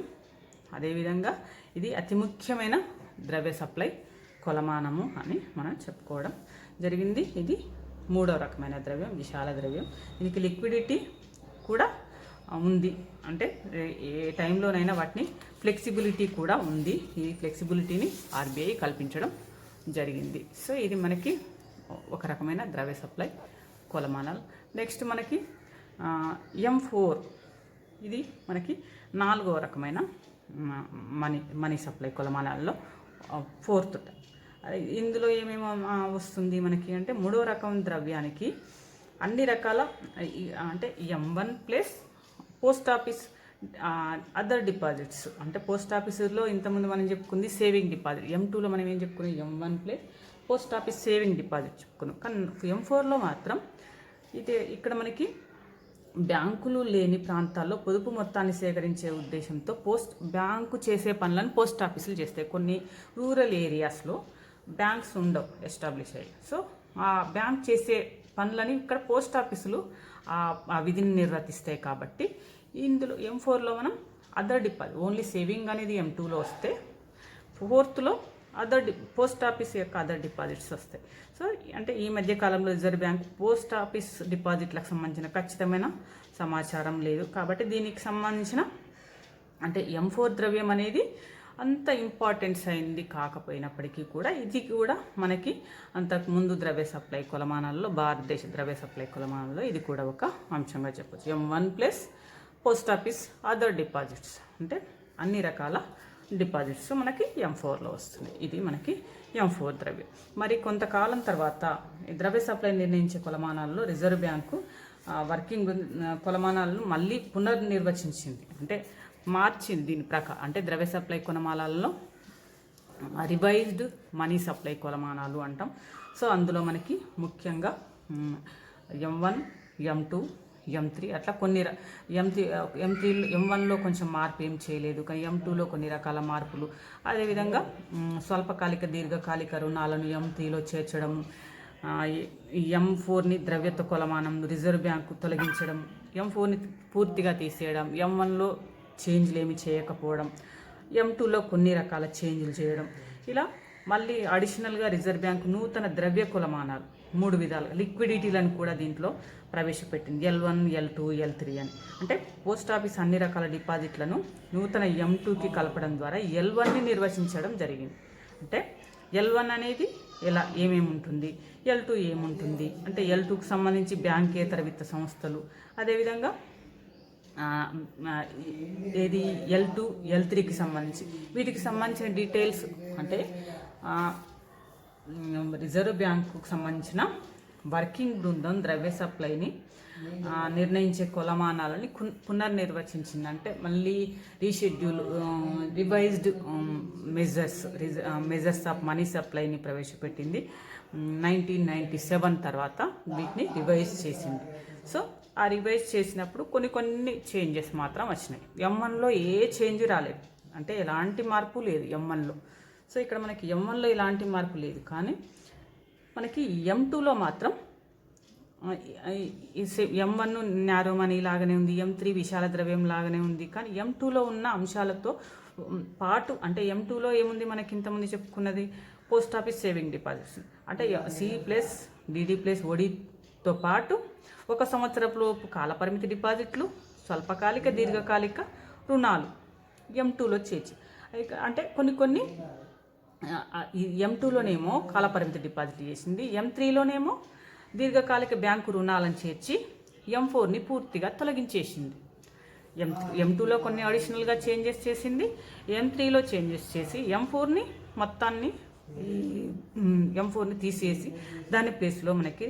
అదేవిధంగా ఇది అతి ముఖ్యమైన ద్రవ్య సప్లై కొలమానము అని మనం చెప్పుకోవడం జరిగింది. ఇది మూడవ రకమైన ద్రవ్యం, విశాల ద్రవ్యం. దీనికి లిక్విడిటీ కూడా ఉంది, అంటే ఏ టైంలోనైనా వాటిని ఫ్లెక్సిబిలిటీ కూడా ఉంది. ఈ ఫ్లెక్సిబిలిటీని RBI కల్పించడం జరిగింది. సో ఇది మనకి ఒక రకమైన ద్రవ్య సప్లై కొలమానాలు. నెక్స్ట్ మనకి M4, ఇది మనకి నాలుగవ రకమైన మనీ సప్లై కొలమానాల్లో ఫోర్త్. ఇందులో ఏమేమో వస్తుంది మనకి అంటే మూడవ రకం ద్రవ్యానికి అన్ని రకాల అంటే M1 plus post office other deposits. అంటే పోస్ట్ ఆఫీసులో ఇంతకుముందు మనం చెప్పుకుంది సేవింగ్ డిపాజిట్, M2లో మనం ఏం చెప్పుకున్నాం M1 plus post office saving deposit చెప్పుకున్నాం. కానీ M4లో మాత్రం ఇక్కడ మనకి బ్యాంకులు లేని ప్రాంతాల్లో పొదుపు మొత్తాన్ని సేకరించే ఉద్దేశంతో బ్యాంకు చేసే పనులను పోస్ట్ ఆఫీసులు చేస్తాయి. కొన్ని రూరల్ ఏరియాస్లో బ్యాంక్స్ ఉండవు ఎస్టాబ్లిష్ అయ్యి. సో ఆ బ్యాంక్ చేసే పనులని ఇక్కడ పోస్ట్ ఆఫీసులు ఆ విధిని నిర్వర్తిస్తాయి. కాబట్టి ఇందులో M4లో మనం అదర్ డిపాజిట్ ఓన్లీ సేవింగ్ అనేది M2లో వస్తే, ఫోర్త్లో పోస్ట్ ఆఫీస్ యొక్క అదర్ డిపాజిట్స్ వస్తాయి. సో అంటే ఈ మధ్య కాలంలో రిజర్వ్ బ్యాంక్ పోస్ట్ ఆఫీస్ డిపాజిట్లకు సంబంధించిన ఖచ్చితమైన సమాచారం లేదు. కాబట్టి దీనికి సంబంధించిన అంటే M4 ద్రవ్యం అనేది అంత ఇంపార్టెన్స్ అయింది కాకపోయినప్పటికీ కూడా ఇది కూడా మనకి అంతకుముందు ద్రవ్య సప్లై కొలమానాల్లో, భారతదేశ ద్రవ్య సప్లై కొలమానాల్లో ఇది కూడా ఒక అంశంగా చెప్పొచ్చు. M1 plus post office other deposits అంటే అన్ని రకాల డిపాజిట్స్ మనకి M4లో వస్తుంది. ఇది మనకి M4 ద్రవ్యం. మరి కొంతకాలం తర్వాత ద్రవ్య సప్లై నిర్ణయించే కొలమానాల్లో రిజర్వ్ బ్యాంకు వర్కింగ్ కొలమానాలను మళ్ళీ పునర్నిర్వచించింది, అంటే మార్చింది. దీని ప్రకారం అంటే ద్రవ్య సప్లై కొలమానాలలో రివైజ్డ్ మనీ సప్లై కొలమానాలు అంటాం. సో అందులో మనకి ముఖ్యంగా M1, M2, M3 అట్లా కొన్ని M1లో కొంచెం మార్పు ఏం చేయలేదు, కానీ M2లో కొన్ని రకాల మార్పులు. అదేవిధంగా స్వల్పకాలిక దీర్ఘకాలిక రుణాలను M3లో చేర్చడం, M4ని ద్రవ్యత్వ కొలమానం రిజర్వ్ బ్యాంకు తొలగించడం, M4ని పూర్తిగా తీసేయడం, M1లో చేంజ్లు ఏమి చేయకపోవడం, M2లో కొన్ని రకాల చేంజ్లు చేయడం. ఇలా మళ్ళీ అడిషనల్గా రిజర్వ్ బ్యాంకు నూతన ద్రవ్య కొలమానాలు 3 విధాలుగా లిక్విడిటీలను కూడా దీంట్లో ప్రవేశపెట్టింది. L1, L2, L3 అని. అంటే పోస్ట్ ఆఫీస్ అన్ని రకాల డిపాజిట్లను నూతన M2కి కలపడం ద్వారా L1ని నిర్వచించడం జరిగింది. అంటే L1 అనేది ఏమేమి ఉంటుంది, L2 ఏముంటుంది అంటే L2కి సంబంధించి బ్యాంకేతర విత్త సంస్థలు, అదేవిధంగా ఏది L2, L3కి సంబంధించి వీటికి సంబంధించిన డీటెయిల్స్ అంటే రిజర్వ్ బ్యాంకుకు సంబంధించిన వర్కింగ్ బృందం ద్రవ్య సప్లైని నిర్ణయించే కొలమానాలని పునర్నిర్వచించింది. అంటే మళ్ళీ reschedule revised measures of money సప్లైని ప్రవేశపెట్టింది. 1997 తర్వాత వీటిని రివైజ్ చేసింది. సో ఆ రివైజ్ చేసినప్పుడు కొన్ని చేంజెస్ మాత్రం వచ్చినాయి. M1లో ఏ చేంజ్ రాలేదు, అంటే ఎలాంటి మార్పు లేదు M1లో. సో ఇక్కడ మనకి M1లో ఎలాంటి మార్పు లేదు, కానీ మనకి M2లో మాత్రం M1 న్యారో మనీ లాగానే ఉంది, M3 విశాల ద్రవ్యం లాగానే ఉంది. కానీ M2లో ఉన్న అంశాలతో పాటు అంటే M2లో ఏముంది మనకి ఇంతకుముందు చెప్పుకున్నది పోస్ట్ ఆఫీస్ సేవింగ్ డిపాజిట్స్ అంటే C+DD+ODతో పాటు 1 సంవత్సరపులోపు కాలపరిమితి డిపాజిట్లు, స్వల్పకాలిక దీర్ఘకాలిక రుణాలు M2లో చేర్చి అంటే కొన్ని M2లోనేమో కాలపరిమితి డిపాజిట్ చేసింది, M3లోనేమో దీర్ఘకాలిక బ్యాంకు రుణాలను చేర్చి M4ని పూర్తిగా తొలగించేసింది. M2లో కొన్ని అడిషనల్గా చేంజెస్ చేసింది, M3లో చేంజెస్ చేసి M4ని తీసేసి దాని ప్లేస్లో మనకి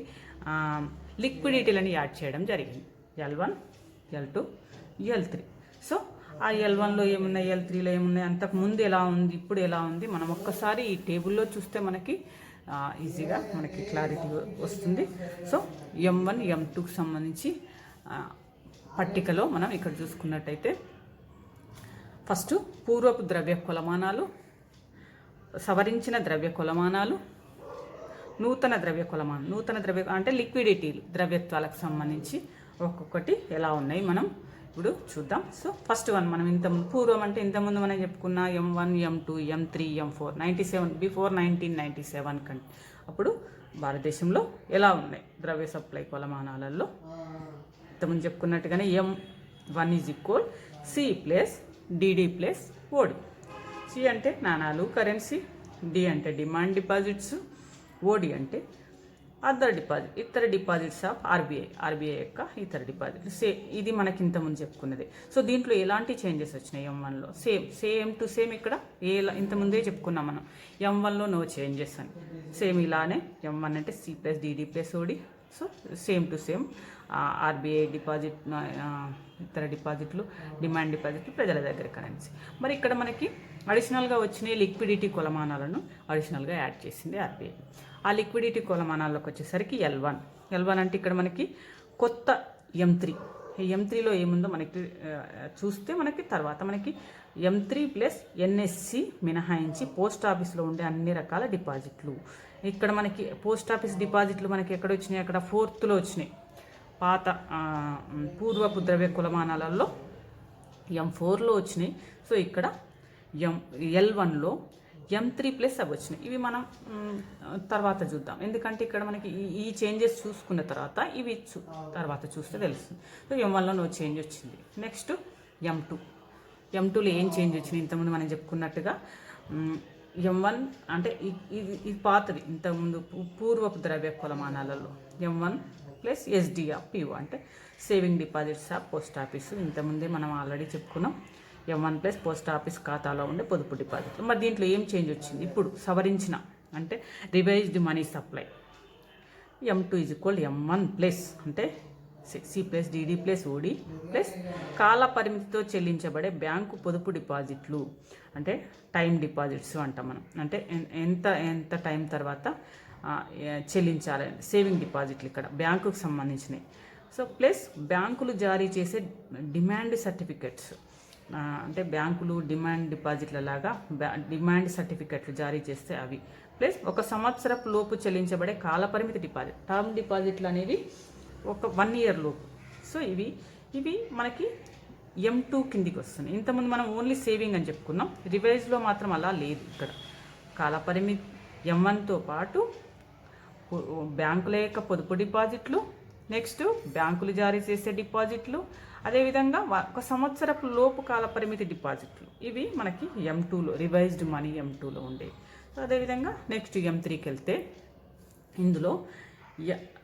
లిక్విడిటీలని యాడ్ చేయడం జరిగింది. L1, L2, L3. సో ఆ L1లో ఏమున్నాయి, L3లో ఏమున్నాయి, అంతకుముందు ఎలా ఉంది, ఇప్పుడు ఎలా ఉంది, మనం ఒక్కసారి ఈ టేబుల్లో చూస్తే మనకి ఈజీగా మనకి క్లారిటీ వస్తుంది. సో M1, M2కి సంబంధించి పట్టికలో మనం ఇక్కడ చూసుకున్నట్టయితే ఫస్ట్ పూర్వపు ద్రవ్య కొలమానాలు, సవరించిన ద్రవ్య కొలమానాలు, నూతన ద్రవ్య అంటే లిక్విడిటీలు ద్రవ్యత్వాలకు సంబంధించి ఒక్కొక్కటి ఎలా ఉన్నాయి మనం ఇప్పుడు చూద్దాం. సో ఫస్ట్ వన్ మనం పూర్వం అంటే ఇంతకుముందు మనం చెప్పుకున్న M1, M2, M3, M4 before 1997 కంటే అప్పుడు భారతదేశంలో ఎలా ఉన్నాయి ద్రవ్య సప్లై కొలమానాలలో. ఇంతకుముందు చెప్పుకున్నట్టుగానే M1 = C+DD+OD. C అంటే నాణాలు కరెన్సీ, D అంటే డిమాండ్ డిపాజిట్స్, OD అంటే అదర్ డిపాజిట్ ఇతర డిపాజిట్స్ ఆఫ్ ఆర్బీఐ యొక్క ఇతర డిపాజిట్లు. ఇది మనకి ఇంతకుముందు చెప్పుకున్నది. సో దీంట్లో ఎలాంటి చేంజెస్ వచ్చినాయి M1లో సేమ్ టు సేమ్ ఇక్కడ ఇంతకుముందే చెప్పుకున్నాం మనం M1లో నో చేంజెస్ అని. సేమ్ ఇలానే M1 అంటే C+DD+OD. So same to same RBI deposit, ఇతర డిపాజిట్లు, డిమాండ్ డిపాజిట్లు, ప్రజల దగ్గర కరెన్సీ. మరి ఇక్కడ మనకి అడిషనల్గా వచ్చిన లిక్విడిటీ కొలమానాలను అడిషనల్గా యాడ్ చేసింది ఆర్బీఐ. ఆ లిక్విడిటీ కొలమానాల్లోకి వచ్చేసరికి L1 అంటే ఇక్కడ మనకి కొత్త M3. ఈ M3లో ఏముందో మనకి చూస్తే మనకి తర్వాత మనకి M3 + NSC మినహాయించి పోస్ట్ ఆఫీస్లో ఉండే అన్ని రకాల డిపాజిట్లు. ఇక్కడ మనకి పోస్ట్ ఆఫీస్ డిపాజిట్లు మనకి ఎక్కడ వచ్చినాయి, అక్కడ 4th వచ్చినాయి. పాత పూర్వపు ద్రవ్య కొలమానాలలో M4లో వచ్చినాయి. సో ఇక్కడ L1లో M3+ అవి వచ్చినాయి. ఇవి మనం తర్వాత చూద్దాం, ఎందుకంటే ఇక్కడ మనకి ఈ చేంజెస్ చూసుకున్న తర్వాత ఇవి తర్వాత చూస్తే తెలుస్తుంది. సో M1లో నో చేంజ్ వచ్చింది. నెక్స్ట్ M2లో ఏం చేంజ్ వచ్చింది? ఇంతకుముందు మనం చెప్పుకున్నట్టుగా M1 అంటే ఇది పాతది, ఇంతకుముందు పూర్వపు ద్రవ్య కొలమానాలలో M1+ SDPO అంటే saving deposits of post office. ఇంతకుముందే మనం ఆల్రెడీ చెప్పుకున్నాం. M1+ పోస్ట్ ఆఫీస్ ఖాతాలో ఉండే పొదుపు డిపాజిట్లు. మరి దీంట్లో ఏం చేంజ్ వచ్చింది? ఇప్పుడు సవరించిన అంటే revised money supply M2 = M1+ అంటే C+DD+OD ప్లస్ కాల పరిమితితో చెల్లించబడే బ్యాంకు పొదుపు డిపాజిట్లు అంటే టైం డిపాజిట్స్ అంటాం మనం. అంటే ఎంత టైం తర్వాత చెల్లించాలి, సేవింగ్ డిపాజిట్లు ఇక్కడ బ్యాంకుకు సంబంధించినవి. సో ప్లస్ బ్యాంకులు జారీ చేసే డిమాండ్ సర్టిఫికెట్స్ అంటే బ్యాంకులు డిమాండ్ డిపాజిట్ల లాగా డిమాండ్ సర్టిఫికెట్లు జారీ చేస్తే అవి, ప్లస్ 1 సంవత్సరపు లోపు చెల్లించబడే కాలపరిమితి డిపాజిట్ టర్మ్ డిపాజిట్లు అనేవి ఒక 1 ఇయర్ లోపు. సో ఇవి మనకి M2 కిందికి వస్తున్నాయి. ఇంతకుముందు మనం ఓన్లీ సేవింగ్ అని చెప్పుకున్నాం. రివైజ్లో మాత్రం అలా లేదు. ఇక్కడ కాలపరిమితి M1తో పాటు బ్యాంకుల యొక్క పొదుపు డిపాజిట్లు, నెక్స్ట్ బ్యాంకులు జారీ చేసే డిపాజిట్లు, అదేవిధంగా 1 సంవత్సరపు లోపు కాలపరిమితి డిపాజిట్లు, ఇవి మనకి M2లో రివైజ్డ్ మనీ M2లో ఉండేవి. సో అదేవిధంగా నెక్స్ట్ M3కి వెళ్తే ఇందులో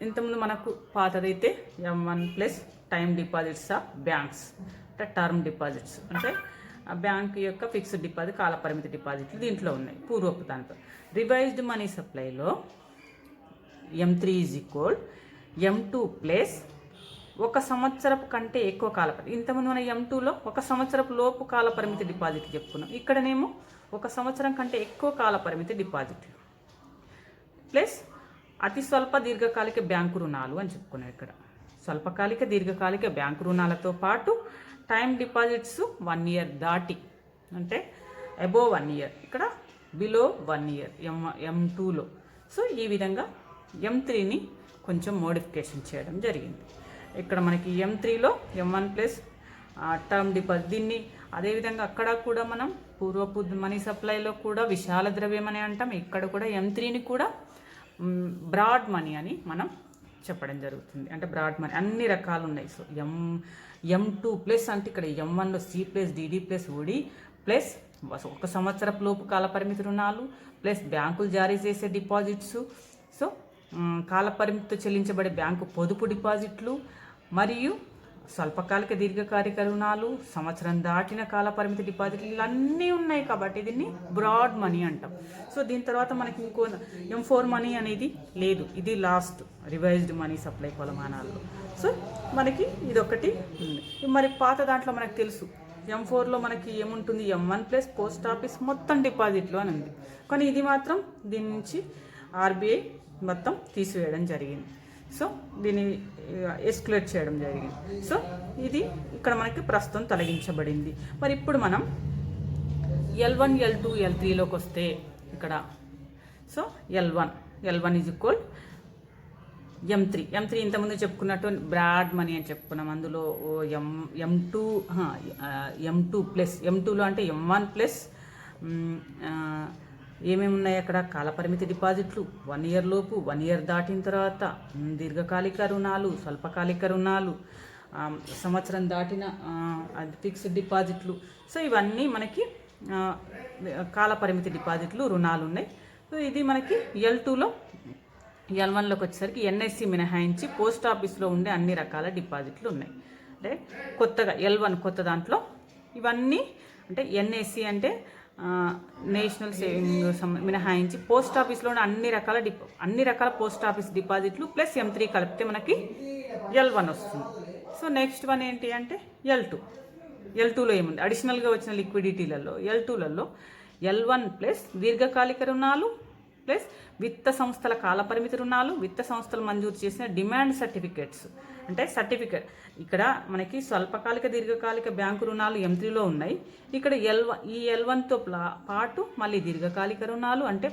ఇంతకుముందు మనకు పాతదైతే M1+ time deposits of banks అంటే టర్మ్ డిపాజిట్స్ అంటే బ్యాంక్ యొక్క ఫిక్స్డ్ డిపాజిట్ కాలపరిమితి డిపాజిట్లు దీంట్లో ఉన్నాయి పూర్వపు దాంట్లో. రివైజ్డ్ మనీ సప్లైలో M3 = M2+ 1 సంవత్సరపు కంటే ఎక్కువ కాలపరిమితి. ఇంతకుముందు మన M2లో 1 సంవత్సరపు లోపు కాలపరిమితి డిపాజిట్లు చెప్పుకున్నాం. ఇక్కడనేమో 1 సంవత్సరం కంటే ఎక్కువ కాలపరిమితి డిపాజిట్లు ప్లస్ అతి స్వల్ప దీర్ఘకాలిక బ్యాంకు రుణాలు అని చెప్పుకున్నాం. ఇక్కడ స్వల్పకాలిక దీర్ఘకాలిక బ్యాంకు రుణాలతో పాటు టైం డిపాజిట్స్ 1 ఇయర్ దాటి అంటే అబోవ్ 1 ఇయర్, ఇక్కడ బిలో 1 ఇయర్ M2లో. సో ఈ విధంగా M3ని కొంచెం మోడిఫికేషన్ చేయడం జరిగింది. ఇక్కడ మనకి M3లో M1+ టర్మ్ డిపాజిట్ దీన్ని, అదేవిధంగా అక్కడ కూడా మనం పూర్వపు మనీ సప్లైలో కూడా విశాల ద్రవ్యం అని అంటాం. ఇక్కడ కూడా M3ని కూడా బ్రాడ్ మనీ అని మనం చెప్పడం జరుగుతుంది. అంటే బ్రాడ్ మనీ అన్ని రకాలు ఉన్నాయి. సో M2+ అంటే ఇక్కడ M1లో C+DD+OD ప్లస్ 1 సంవత్సరపు లోపు కాలపరిమితి రుణాలు ప్లస్ బ్యాంకులు జారీ చేసే డిపాజిట్స్, సో కాలపరిమితితో చెల్లించబడే బ్యాంకు పొదుపు డిపాజిట్లు మరియు స్వల్పకాలిక దీర్ఘకాలిక రుణాలు, సంవత్సరం దాటిన కాలపరిమితి డిపాజిట్లు ఇవన్నీ ఉన్నాయి. కాబట్టి దీన్ని బ్రాడ్ మనీ అంటాం. సో దీని తర్వాత మనకి ఇంకో M4 మనీ అనేది లేదు. ఇది లాస్ట్ రివైజ్డ్ మనీ సప్లై కొలమానాల్లో. సో మనకి ఇదొకటి ఉంది. మరి పాత దాంట్లో మనకు తెలుసు M4లో మనకి ఏముంటుంది? M1+ పోస్ట్ ఆఫీస్ మొత్తం డిపాజిట్లు అని ఉంది. కానీ ఇది మాత్రం దీని నుంచి RBI మొత్తం తీసివేయడం జరిగింది. సో దీన్ని ఎస్క్యులేట్ చేయడం జరిగింది. సో ఇది ఇక్కడ మనకి ప్రస్తుతం తొలగించబడింది. మరి ఇప్పుడు మనం L1, L2, L3లోకి వస్తే ఇక్కడ సో L1 = M3 ఇంతకుముందు చెప్పుకున్నట్టు బ్రాడ్ మనీ అని చెప్పుకున్నాం. అందులో M2+లో అంటే M1+ ఏమేమి ఉన్నాయి అక్కడ? కాలపరిమితి డిపాజిట్లు 1 ఇయర్ లోపు, 1 ఇయర్ దాటిన తర్వాత దీర్ఘకాలిక రుణాలు, స్వల్పకాలిక రుణాలు, సంవత్సరం దాటిన ఫిక్స్డ్ డిపాజిట్లు. సో ఇవన్నీ మనకి కాలపరిమితి డిపాజిట్లు రుణాలు ఉన్నాయి. సో ఇది మనకి L2లో. L1లోకి వచ్చేసరికి NSC మినహాయించి పోస్ట్ ఆఫీస్లో ఉండే అన్ని రకాల డిపాజిట్లు ఉన్నాయి. అంటే కొత్తగా L1 కొత్త దాంట్లో ఇవన్నీ అంటే NSC అంటే నేషనల్ సేవింగ్ మినహాయించి పోస్ట్ ఆఫీస్లో అన్ని రకాల పోస్ట్ ఆఫీస్ డిపాజిట్లు ప్లస్ M3 కలిపితే మనకి L1 వస్తుంది. సో నెక్స్ట్ వన్ ఏంటి అంటే L2లో ఏముంది? అడిషనల్గా వచ్చిన లిక్విడిటీలలో L2లలో L1+ దీర్ఘకాలిక రుణాలు ప్లస్ విత్త సంస్థల కాలపరిమితి రుణాలు, విత్త సంస్థలు మంజూరు చేసిన డిమాండ్ సర్టిఫికేట్స్ అంటే సర్టిఫికేట్. ఇక్కడ మనకి స్వల్పకాలిక దీర్ఘకాలిక బ్యాంకు రుణాలు M3లో ఉన్నాయి. ఇక్కడ ఈ L1తో పాటు మళ్ళీ దీర్ఘకాలిక రుణాలు అంటే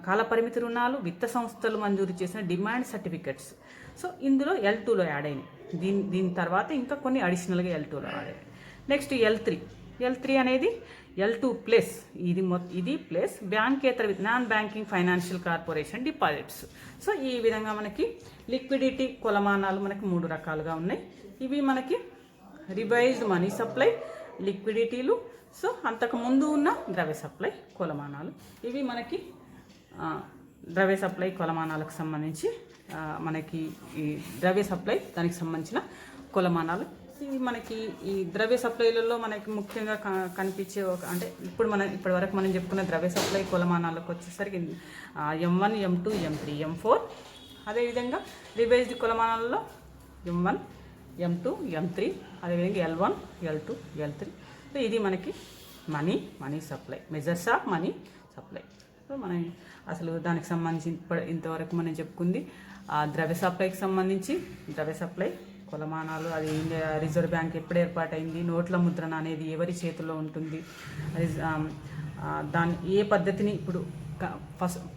కాలపరిమితి రుణాలు, విత్త సంస్థలు మంజూరు చేసిన డిమాండ్ సర్టిఫికేట్స్. సో ఇందులో L2లో యాడ్ అయినాయి. దీని తర్వాత ఇంకా కొన్ని అడిషనల్గా L2లో వాడేవి. నెక్స్ట్ L3 అనేది L2 ప్లస్ ఇది ప్లస్ బ్యాంకేతర non banking financial corporation deposits. So ఈ విధంగా మనకి లిక్విడిటీ కొలమానాలు మనకి 3 రకాలుగా ఉన్నాయి. ఇవి మనకి రివైజ్డ్ మనీ సప్లై, లిక్విడిటీలు, సో అంతకు ముందు ఉన్న ద్రవ్య సప్లై కొలమానాలు. ఇవి మనకి ద్రవ్య సప్లై కొలమానాలకు సంబంధించి మనకి ఈ ద్రవ్య సప్లై దానికి సంబంధించిన కొలమానాలు. ఇవి మనకి ఈ ద్రవ్య సప్లైలలో మనకి ముఖ్యంగా కనిపించే అంటే ఇప్పటి వరకు మనం చెప్పుకున్న ద్రవ్య సప్లై కొలమానాలకు వచ్చేసరికి M1, M2, M3, M4. అదేవిధంగా రివైజ్డ్ కొలమానాలలో M1, M2, M3, అదేవిధంగా L1, L2, L3. సో ఇది మనకి money supply, measures of money supply. So మనం అసలు దానికి సంబంధించి ఇంతవరకు మనం చెప్పుకుంది ద్రవ్య సప్లైకి సంబంధించి ద్రవ్య సప్లై కొలమానాలు, అది ఇండియా రిజర్వ్ బ్యాంక్ ఎప్పుడు ఏర్పాటైంది, నోట్ల ముద్రణ అనేది ఎవరి చేతుల్లో ఉంటుంది, అది దాని ఏ పద్ధతిని ఇప్పుడు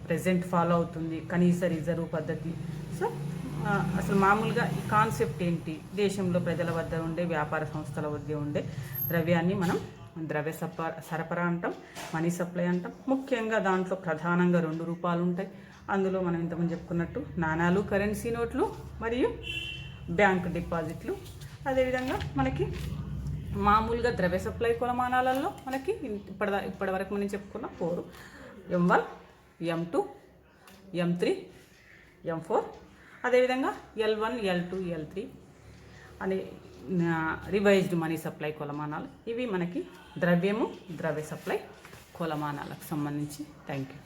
ప్రెజెంట్ ఫాలో అవుతుంది, కనీస రిజర్వ్ పద్ధతి. సో అసలు మామూలుగా ఈ కాన్సెప్ట్ ఏంటి, దేశంలో ప్రజల వద్ద ఉండే వ్యాపార సంస్థల వద్ద ఉండే ద్రవ్యాన్ని మనం ద్రవ్య సరఫరా అంటాం, మనీ సప్లై అంటాం. ముఖ్యంగా దాంట్లో ప్రధానంగా 2 రూపాలు ఉంటాయి. అందులో మనం ఇంతకుముందు చెప్పుకున్నట్టు నాణాలు, కరెన్సీ నోట్లు మరియు బ్యాంక్ డిపాజిట్లు. అదేవిధంగా మనకి మామూలుగా ద్రవ్య సప్లై కొలమానాలలో మనకి ఇప్పటి వరకు మనం చెప్పుకున్న 4: M1, M2, M3, M4. అదేవిధంగా L1, L2, L3 అనే రివైజ్డ్ మనీ సప్లై కొలమానాలు. ఇవి మనకి ద్రవ్య సప్లై కొలమానాలకు సంబంధించి. Thank you.